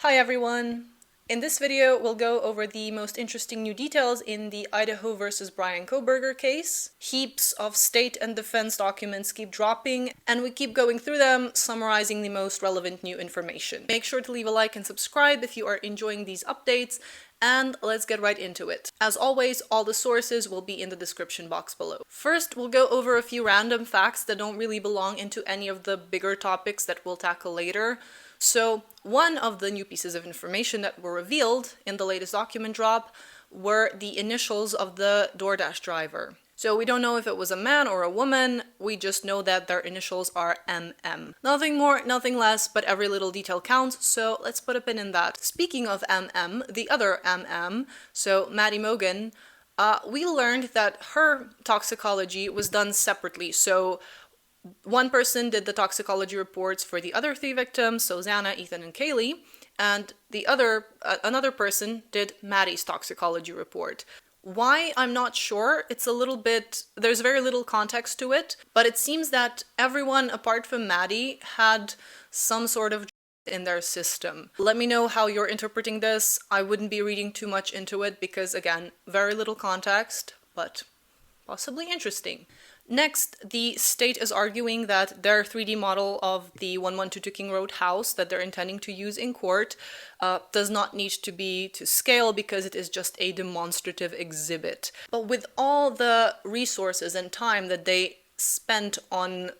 Hi everyone! In this video, we'll go over the most interesting new details in the Idaho versus Bryan Kohberger case. Heaps of state and defense documents keep dropping, and we keep going through them, summarizing the most relevant new information. Make sure to leave a like and subscribe if you are enjoying these updates, and let's get right into it. As always, all the sources will be in the description box below. First, we'll go over a few random facts that don't really belong into any of the bigger topics that we'll tackle later. So, one of the new pieces of information that were revealed in the latest document drop were the initials of the DoorDash driver. So we don't know if it was a man or a woman, we just know that their initials are MM. Nothing more, nothing less, but every little detail counts, so let's put a pin in that. Speaking of MM, the other MM, so Maddie Mogen, we learned that her toxicology was done separately, so one person did the toxicology reports for the other three victims, so Xana, Ethan, and Kaylee, and another person did Maddie's toxicology report. Why? I'm not sure. There's very little context to it, but it seems that everyone apart from Maddie had some sort of in their system. Let me know how you're interpreting this. I wouldn't be reading too much into it because, again, very little context, but possibly interesting. Next, the state is arguing that their 3D model of the 1122 King Road house that they're intending to use in court does not need to be to scale because it is just a demonstrative exhibit. But with all the resources and time that they spent on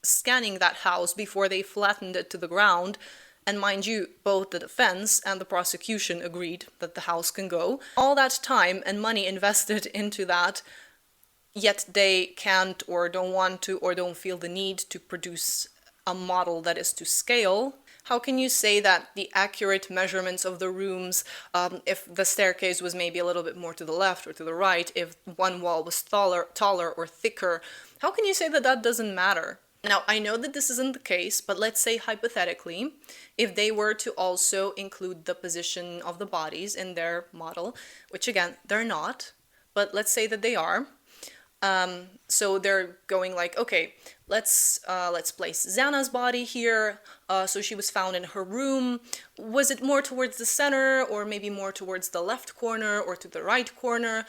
scanning that house before they flattened it to the ground, and mind you, both the defense and the prosecution agreed that the house can go, all that time and money invested into that, yet they can't or don't want to or don't feel the need to produce a model that is to scale. How can you say that the accurate measurements of the rooms, if the staircase was maybe a little bit more to the left or to the right, if one wall was taller or thicker, how can you say that that doesn't matter? Now, I know that this isn't the case, but let's say hypothetically, if they were to also include the position of the bodies in their model, which again, they're not, but let's say that they are. So they're going like, okay, let's place Xana's body here. So she was found in her room. Was it more towards the center or maybe more towards the left corner or to the right corner?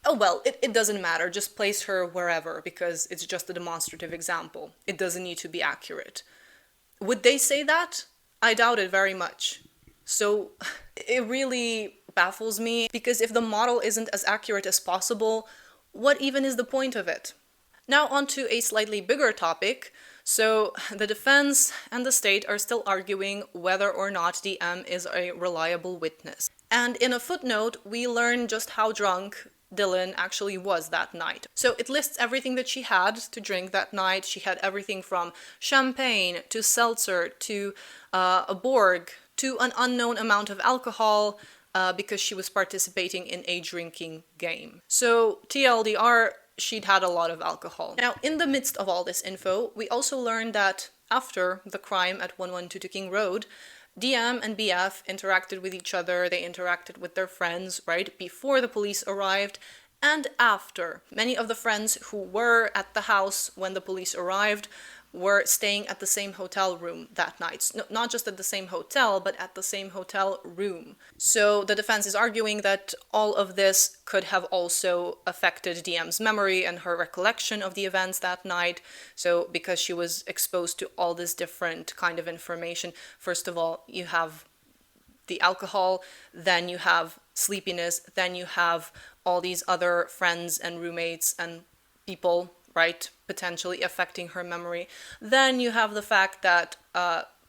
Oh well, it doesn't matter. Just place her wherever because it's just a demonstrative example. It doesn't need to be accurate. Would they say that? I doubt it very much. So it really baffles me because if the model isn't as accurate as possible, what even is the point of it? Now on to a slightly bigger topic. So the defense and the state are still arguing whether or not DM is a reliable witness. And in a footnote, we learn just how drunk Dylan actually was that night. So it lists everything that she had to drink that night. She had everything from champagne to seltzer to a Borg to an unknown amount of alcohol, because she was participating in a drinking game. So TLDR, she'd had a lot of alcohol. Now, in the midst of all this info, we also learned that after the crime at 1122 King Road, DM and BF interacted with each other, they interacted with their friends, right, before the police arrived, and after. Many of the friends who were at the house when the police arrived were staying at the same hotel room that night. No, not just at the same hotel, but at the same hotel room. So the defense is arguing that all of this could have also affected DM's memory and her recollection of the events that night. So because she was exposed to all this different kind of information, first of all, you have the alcohol, then you have sleepiness, then you have all these other friends and roommates and people, right, potentially affecting her memory. Then you have the fact that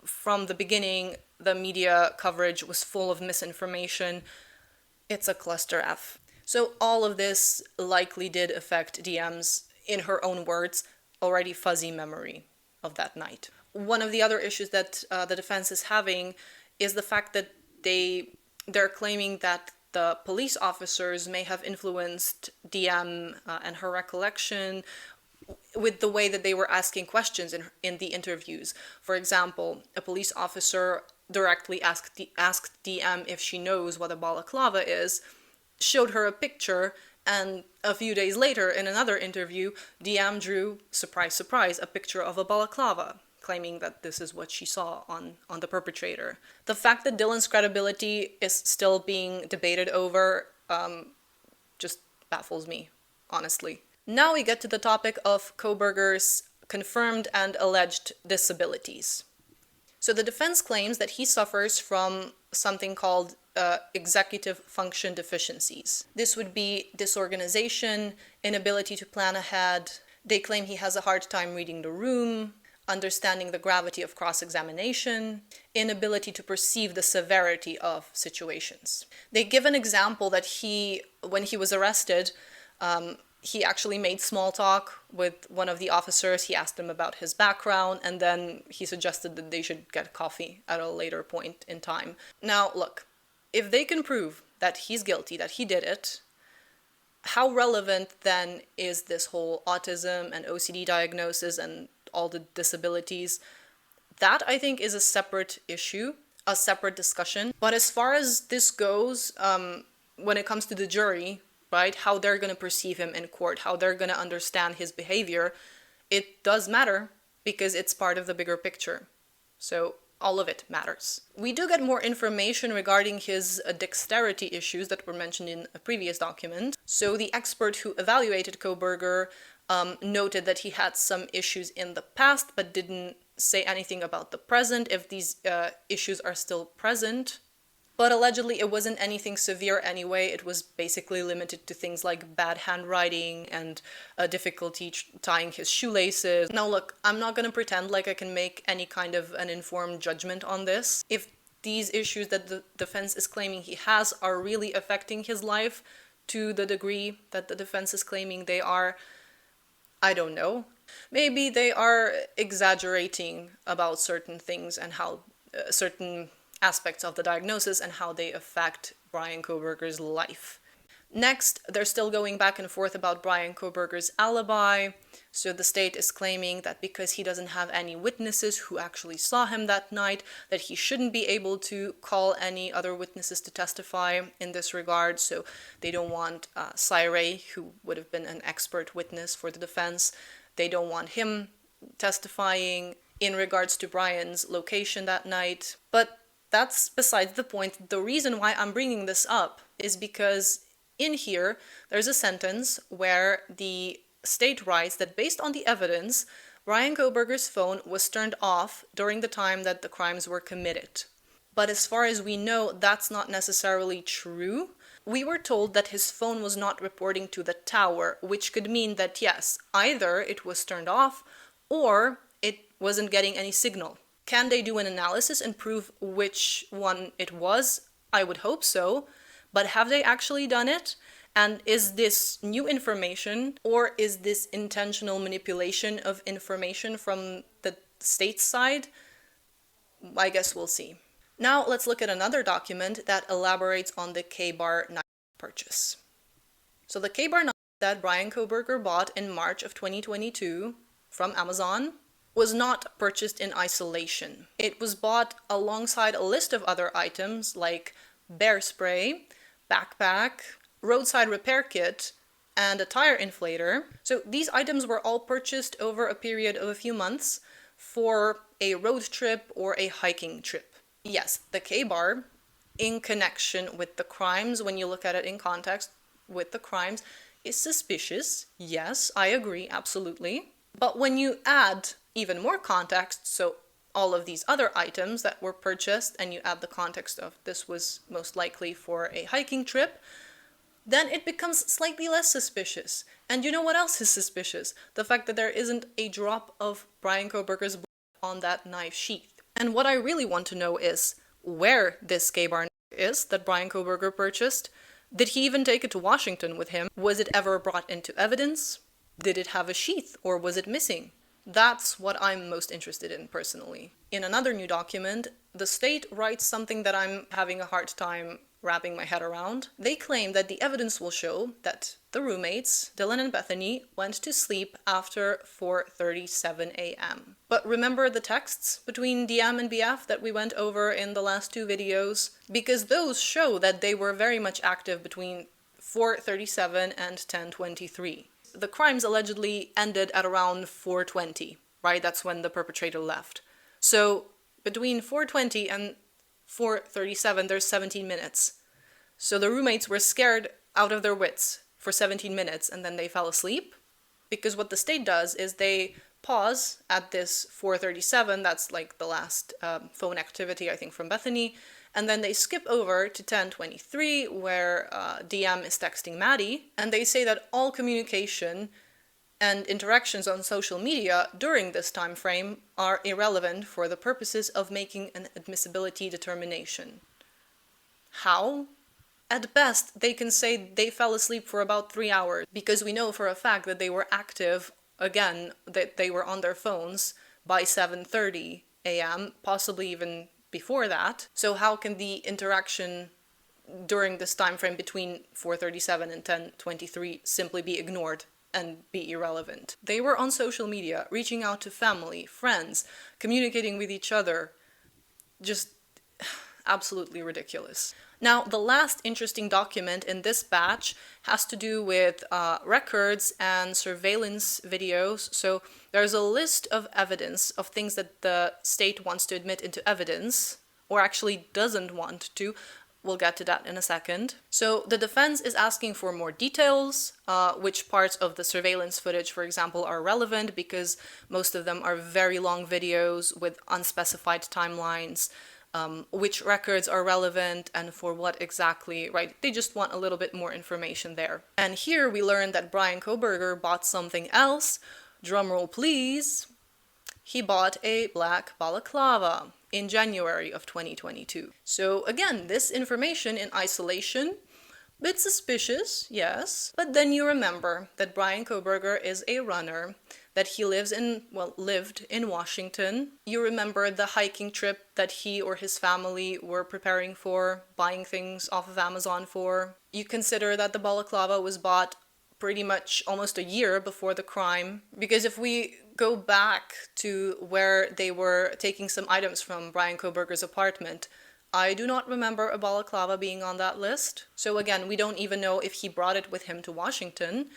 from the beginning, the media coverage was full of misinformation. It's a cluster F. So all of this likely did affect DM's, in her own words, already fuzzy memory of that night. One of the other issues that the defense is having is the fact that they're claiming that the police officers may have influenced DM and her recollection with the way that they were asking questions in the interviews. For example, a police officer directly asked DM if she knows what a balaclava is, showed her a picture, and a few days later in another interview, DM drew, surprise, surprise, a picture of a balaclava. claiming that this is what she saw on the perpetrator. The fact that Dylan's credibility is still being debated over just baffles me, honestly. Now we get to the topic of Kohberger's confirmed and alleged disabilities. So the defense claims that he suffers from something called executive function deficiencies. This would be disorganization, inability to plan ahead. They claim he has a hard time reading the room, understanding the gravity of cross-examination, inability to perceive the severity of situations. They give an example that when he was arrested, he actually made small talk with one of the officers. He asked him about his background, and then he suggested that they should get coffee at a later point in time. Now, look, if they can prove that he's guilty, that he did it, how relevant then is this whole autism and OCD diagnosis and all the disabilities? That, I think, is a separate issue, a separate discussion. But as far as this goes, when it comes to the jury, right, how they're going to perceive him in court, how they're going to understand his behavior, it does matter because it's part of the bigger picture. So all of it matters. We do get more information regarding his dexterity issues that were mentioned in a previous document. So the expert who evaluated Kohberger noted that he had some issues in the past, but didn't say anything about the present, if these issues are still present. But allegedly it wasn't anything severe anyway. It was basically limited to things like bad handwriting and difficulty tying his shoelaces. Now look, I'm not going to pretend like I can make any kind of an informed judgment on this. If these issues that the defense is claiming he has are really affecting his life to the degree that the defense is claiming they are, I don't know. Maybe they are exaggerating about certain things and how certain aspects of the diagnosis and how they affect Brian Kohberger's life. Next, they're still going back and forth about Brian Kohberger's alibi. So the state is claiming that because he doesn't have any witnesses who actually saw him that night, that he shouldn't be able to call any other witnesses to testify in this regard. So they don't want Cyree, who would have been an expert witness for the defense. They don't want him testifying in regards to Brian's location that night. But that's besides the point. The reason why I'm bringing this up is because in here, there's a sentence where the state writes that based on the evidence, Brian Kohberger's phone was turned off during the time that the crimes were committed. But as far as we know, that's not necessarily true. We were told that his phone was not reporting to the tower, which could mean that yes, either it was turned off or it wasn't getting any signal. Can they do an analysis and prove which one it was? I would hope so. But have they actually done it? And is this new information or is this intentional manipulation of information from the state side? I guess we'll see. Now let's look at another document that elaborates on the K-bar knife purchase. So the K-bar knife that Brian Kohberger bought in March of 2022 from Amazon was not purchased in isolation. It was bought alongside a list of other items like bear spray, backpack, roadside repair kit, and a tire inflator. So these items were all purchased over a period of a few months for a road trip or a hiking trip. Yes, the K-bar, in connection with the crimes, when you look at it in context with the crimes, is suspicious. Yes, I agree, absolutely. But when you add even more context, so all of these other items that were purchased, and you add the context of this was most likely for a hiking trip, then it becomes slightly less suspicious. And you know what else is suspicious? The fact that there isn't a drop of Brian Kohberger's blood on that knife sheath. And what I really want to know is where this K-bar knife is that Brian Kohberger purchased. Did he even take it to Washington with him? Was it ever brought into evidence? Did it have a sheath or was it missing? That's what I'm most interested in personally. In another new document, the state writes something that I'm having a hard time wrapping my head around. They claim that the evidence will show that the roommates, Dylan and Bethany, went to sleep after 4:37 a.m. But remember the texts between DM and BF that we went over in the last two videos? Because those show that they were very much active between 4:37 and 10:23. The crimes allegedly ended at around 4:20. right? That's when the perpetrator left. So between 4:20 and 4:37, there's 17 minutes. So the roommates were scared out of their wits for 17 minutes and then they fell asleep. Because what the state does is they pause at this 4:37, that's like the last phone activity, I think, from Bethany, and then they skip over to 10:23, where DM is texting Maddie, and they say that all communication and interactions on social media during this time frame are irrelevant for the purposes of making an admissibility determination. How? At best, they can say they fell asleep for about 3 hours, because we know for a fact that they were active, again, that they were on their phones by 7:30 a.m., possibly even before that. So how can the interaction during this time frame between 4:37 and 10:23 simply be ignored and be irrelevant? They were on social media, reaching out to family, friends, communicating with each other. Just absolutely ridiculous. Now, the last interesting document in this batch has to do with records and surveillance videos. So there's a list of evidence of things that the state wants to admit into evidence, or actually doesn't want to. We'll get to that in a second. So the defense is asking for more details, which parts of the surveillance footage, for example, are relevant, because most of them are very long videos with unspecified timelines. Which records are relevant and for what exactly, right? They just want a little bit more information there. And here we learn that Brian Kohberger bought something else. Drumroll please. He bought a black balaclava in January of 2022. So again, this information in isolation, bit suspicious, yes, but then you remember that Brian Kohberger is a runner, that he lived in Washington. You remember the hiking trip that he or his family were preparing for, buying things off of Amazon for. You consider that the balaclava was bought pretty much almost a year before the crime, because if we go back to where they were taking some items from Brian Kohberger's apartment, I do not remember a balaclava being on that list. So again, we don't even know if he brought it with him to Washington,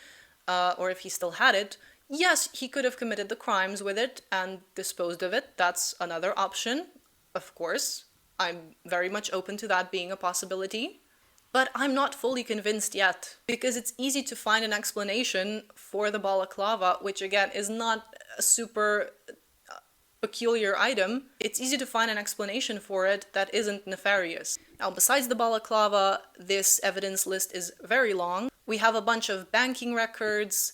or if he still had it. Yes, he could have committed the crimes with it and disposed of it. That's another option, of course. I'm very much open to that being a possibility. But I'm not fully convinced yet, because it's easy to find an explanation for the balaclava, which again is not a super peculiar item. It's easy to find an explanation for it that isn't nefarious. Now, besides the balaclava, this evidence list is very long. We have a bunch of banking records,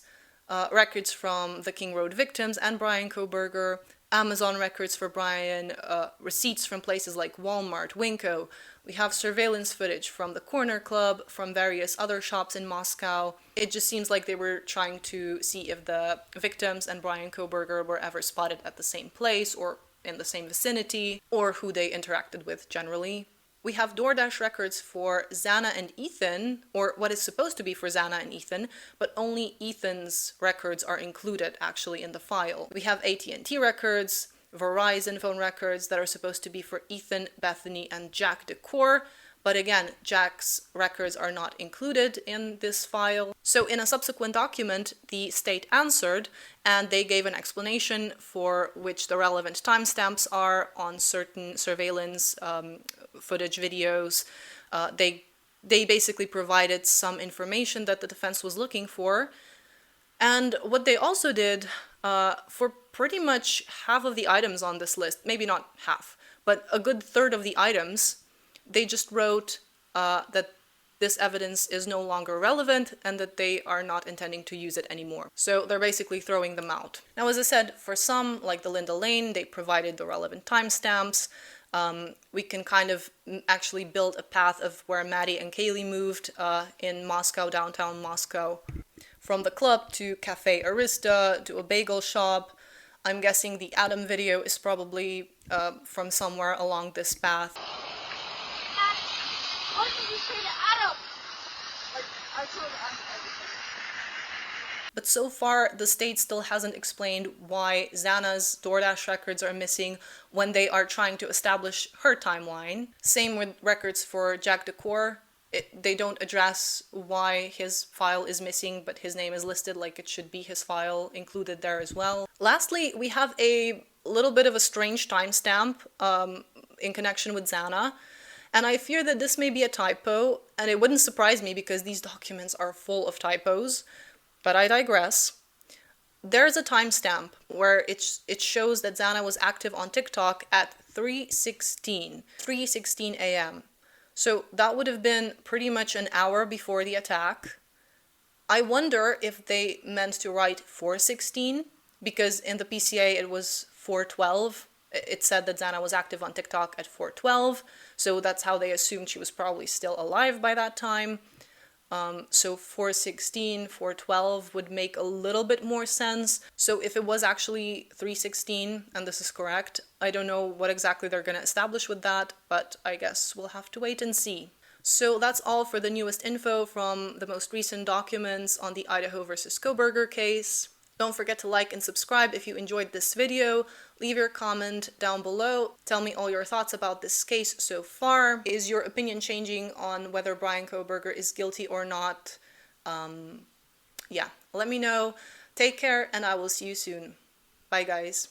records from the King Road victims and Brian Kohberger, Amazon records for Brian, receipts from places like Walmart, Winco. We have surveillance footage from the Corner Club, from various other shops in Moscow. It just seems like they were trying to see if the victims and Brian Kohberger were ever spotted at the same place or in the same vicinity, or who they interacted with generally. We have DoorDash records for Xana and Ethan, or what is supposed to be for Xana and Ethan, but only Ethan's records are included actually in the file. We have AT&T records, Verizon phone records that are supposed to be for Ethan, Bethany, and Jack Decor, but again, Jack's records are not included in this file. So in a subsequent document, the state answered, and they gave an explanation for which the relevant timestamps are on certain surveillance footage videos. They basically provided some information that the defense was looking for. And what they also did, for pretty much half of the items on this list, maybe not half, but a good third of the items, they just wrote that this evidence is no longer relevant and that they are not intending to use it anymore. So they're basically throwing them out. Now, as I said, for some, like the Linda Lane, they provided the relevant timestamps. We can kind of actually build a path of where Maddie and Kaylee moved in Moscow, downtown Moscow. From the club to Cafe Arista to a bagel shop. I'm guessing the Adam video is probably from somewhere along this path. What did you say to Adam? I told Adam everything. But so far, the state still hasn't explained why Xana's DoorDash records are missing when they are trying to establish her timeline. Same with records for Jack Decor. They don't address why his file is missing, but his name is listed like it should be his file included there as well. Lastly, we have a little bit of a strange timestamp in connection with Xana. And I fear that this may be a typo, and it wouldn't surprise me because these documents are full of typos, but I digress. There's a timestamp where it shows that Xana was active on TikTok at 3:16 a.m. So that would have been pretty much an hour before the attack. I wonder if they meant to write 4:16, because in the PCA it was 4:12. It said that Xana was active on TikTok at 4:12, so that's how they assumed she was probably still alive by that time. So 4:16, 4:12 would make a little bit more sense. So if it was actually 3:16, and this is correct, I don't know what exactly they're going to establish with that, but I guess we'll have to wait and see. So that's all for the newest info from the most recent documents on the Idaho versus Kohberger case. Don't forget to like and subscribe if you enjoyed this video. Leave your comment down below. Tell me all your thoughts about this case so far. Is your opinion changing on whether Brian Kohberger is guilty or not? Yeah, let me know. Take care, and I will see you soon. Bye, guys.